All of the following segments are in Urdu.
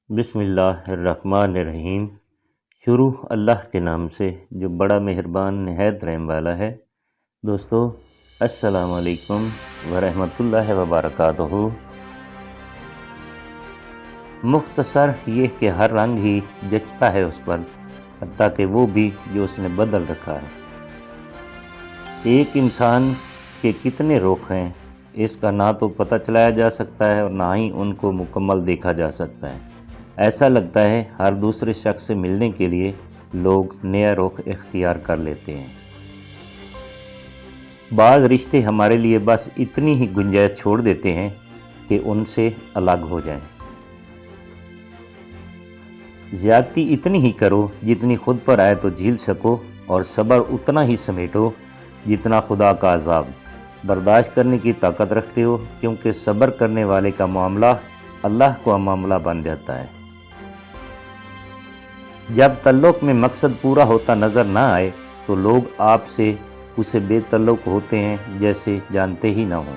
بسم اللہ الرحمن الرحیم۔ شروع اللہ کے نام سے جو بڑا مہربان نہایت رحم والا ہے۔ دوستو السلام علیکم ورحمۃ اللہ وبرکاتہ۔ مختصر یہ کہ ہر رنگ ہی جچتا ہے اس پر، حتیٰ کہ وہ بھی جو اس نے بدل رکھا ہے۔ ایک انسان کے کتنے رخ ہیں اس کا نہ تو پتہ چلایا جا سکتا ہے اور نہ ہی ان کو مکمل دیکھا جا سکتا ہے۔ ایسا لگتا ہے ہر دوسرے شخص سے ملنے کے لیے لوگ نیا رخ اختیار کر لیتے ہیں۔ بعض رشتے ہمارے لیے بس اتنی ہی گنجائش چھوڑ دیتے ہیں کہ ان سے الگ ہو جائیں۔ زیادتی اتنی ہی کرو جتنی خود پر آئے تو جھیل سکو، اور صبر اتنا ہی سمیٹو جتنا خدا کا عذاب برداشت کرنے کی طاقت رکھتے ہو، کیونکہ صبر کرنے والے کا معاملہ اللہ کو معاملہ بن جاتا ہے۔ جب تعلق میں مقصد پورا ہوتا نظر نہ آئے تو لوگ آپ سے اسے بے تعلق ہوتے ہیں جیسے جانتے ہی نہ ہوں۔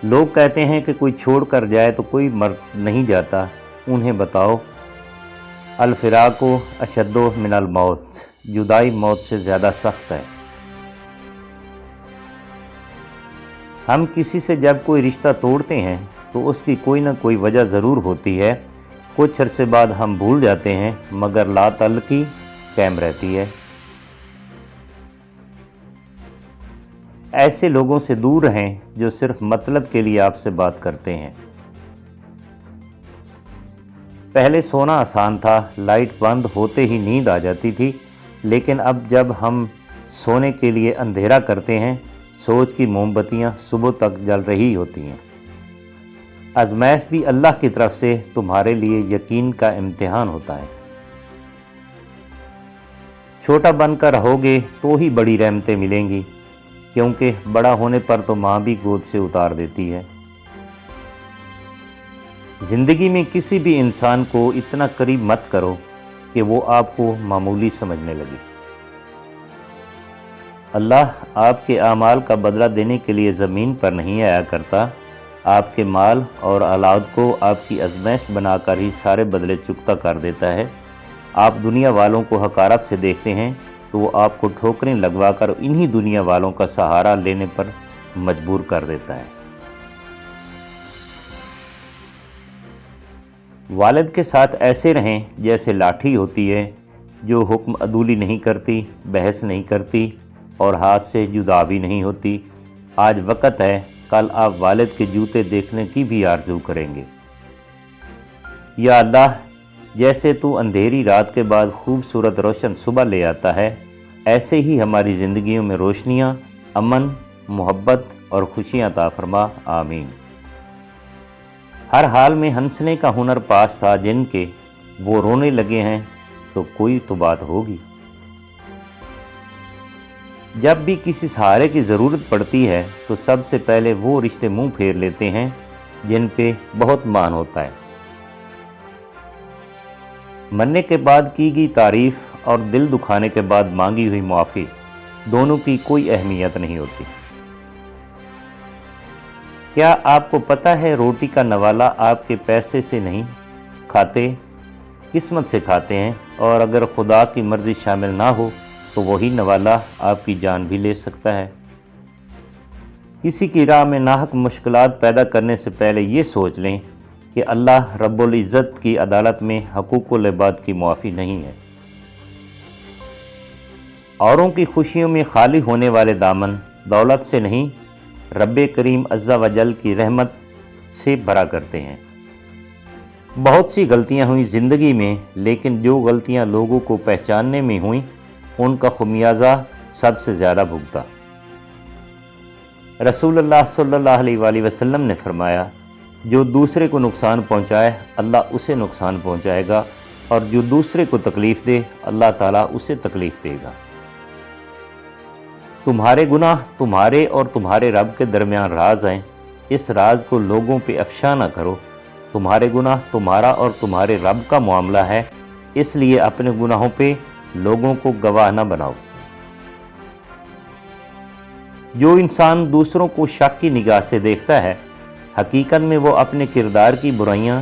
لوگ کہتے ہیں کہ کوئی چھوڑ کر جائے تو کوئی مر نہیں جاتا، انہیں بتاؤ الفراق اشد من الموت، جدائی موت سے زیادہ سخت ہے۔ ہم کسی سے جب کوئی رشتہ توڑتے ہیں تو اس کی کوئی نہ کوئی وجہ ضرور ہوتی ہے، کچھ عرصے بعد ہم بھول جاتے ہیں مگر لا تعلقی قائم رہتی ہے۔ ایسے لوگوں سے دور رہیں جو صرف مطلب کے لیے آپ سے بات کرتے ہیں۔ پہلے سونا آسان تھا، لائٹ بند ہوتے ہی نیند آ جاتی تھی، لیکن اب جب ہم سونے کے لیے اندھیرا کرتے ہیں سوچ کی موم بتیاں صبح تک جل رہی ہوتی ہیں۔ آزمائش بھی اللہ کی طرف سے تمہارے لیے یقین کا امتحان ہوتا ہے۔ چھوٹا بن کر رہو گے تو ہی بڑی رحمتیں ملیں گی، کیونکہ بڑا ہونے پر تو ماں بھی گود سے اتار دیتی ہے۔ زندگی میں کسی بھی انسان کو اتنا قریب مت کرو کہ وہ آپ کو معمولی سمجھنے لگے۔ اللہ آپ کے اعمال کا بدلہ دینے کے لیے زمین پر نہیں آیا کرتا، آپ کے مال اور اولاد کو آپ کی آزمائش بنا کر ہی سارے بدلے چکتا کر دیتا ہے۔ آپ دنیا والوں کو حقارت سے دیکھتے ہیں تو وہ آپ کو ٹھوکریں لگوا کر انہی دنیا والوں کا سہارا لینے پر مجبور کر دیتا ہے۔ والد کے ساتھ ایسے رہیں جیسے لاٹھی ہوتی ہے جو حکم عدولی نہیں کرتی، بحث نہیں کرتی اور ہاتھ سے جدا بھی نہیں ہوتی۔ آج وقت ہے، کل آپ والد کے جوتے دیکھنے کی بھی آرزو کریں گے۔ یا اللہ، جیسے تو اندھیری رات کے بعد خوبصورت روشن صبح لے آتا ہے، ایسے ہی ہماری زندگیوں میں روشنیاں، امن، محبت اور خوشیاں عطا فرما، آمین۔ ہر حال میں ہنسنے کا ہنر پاس تھا جن کے، وہ رونے لگے ہیں تو کوئی تو بات ہوگی۔ جب بھی کسی سہارے کی ضرورت پڑتی ہے تو سب سے پہلے وہ رشتے منہ پھیر لیتے ہیں جن پہ بہت مان ہوتا ہے۔ مرنے کے بعد کی گئی تعریف اور دل دکھانے کے بعد مانگی ہوئی معافی، دونوں کی کوئی اہمیت نہیں ہوتی۔ کیا آپ کو پتہ ہے روٹی کا نوالا آپ کے پیسے سے نہیں کھاتے، قسمت سے کھاتے ہیں، اور اگر خدا کی مرضی شامل نہ ہو تو وہی نوالا آپ کی جان بھی لے سکتا ہے۔ کسی کی راہ میں ناحق مشکلات پیدا کرنے سے پہلے یہ سوچ لیں کہ اللہ رب العزت کی عدالت میں حقوق العباد کی معافی نہیں ہے۔ اوروں کی خوشیوں میں خالی ہونے والے دامن دولت سے نہیں، رب کریم عز و جل کی رحمت سے بھرا کرتے ہیں۔ بہت سی غلطیاں ہوئیں زندگی میں، لیکن جو غلطیاں لوگوں کو پہچاننے میں ہوئیں ان کا خمیازہ سب سے زیادہ بھگتا۔ رسول اللہ صلی اللہ علیہ وآلہ وسلم نے فرمایا، جو دوسرے کو نقصان پہنچائے اللہ اسے نقصان پہنچائے گا، اور جو دوسرے کو تکلیف دے اللہ تعالیٰ اسے تکلیف دے گا۔ تمہارے گناہ تمہارے اور تمہارے رب کے درمیان راز ہیں، اس راز کو لوگوں پہ افشا نہ کرو۔ تمہارے گناہ تمہارا اور تمہارے رب کا معاملہ ہے، اس لیے اپنے گناہوں پہ لوگوں کو گواہ نہ بناؤ۔ جو انسان دوسروں کو شک کی نگاہ سے دیکھتا ہے، حقیقت میں وہ اپنے کردار کی برائیاں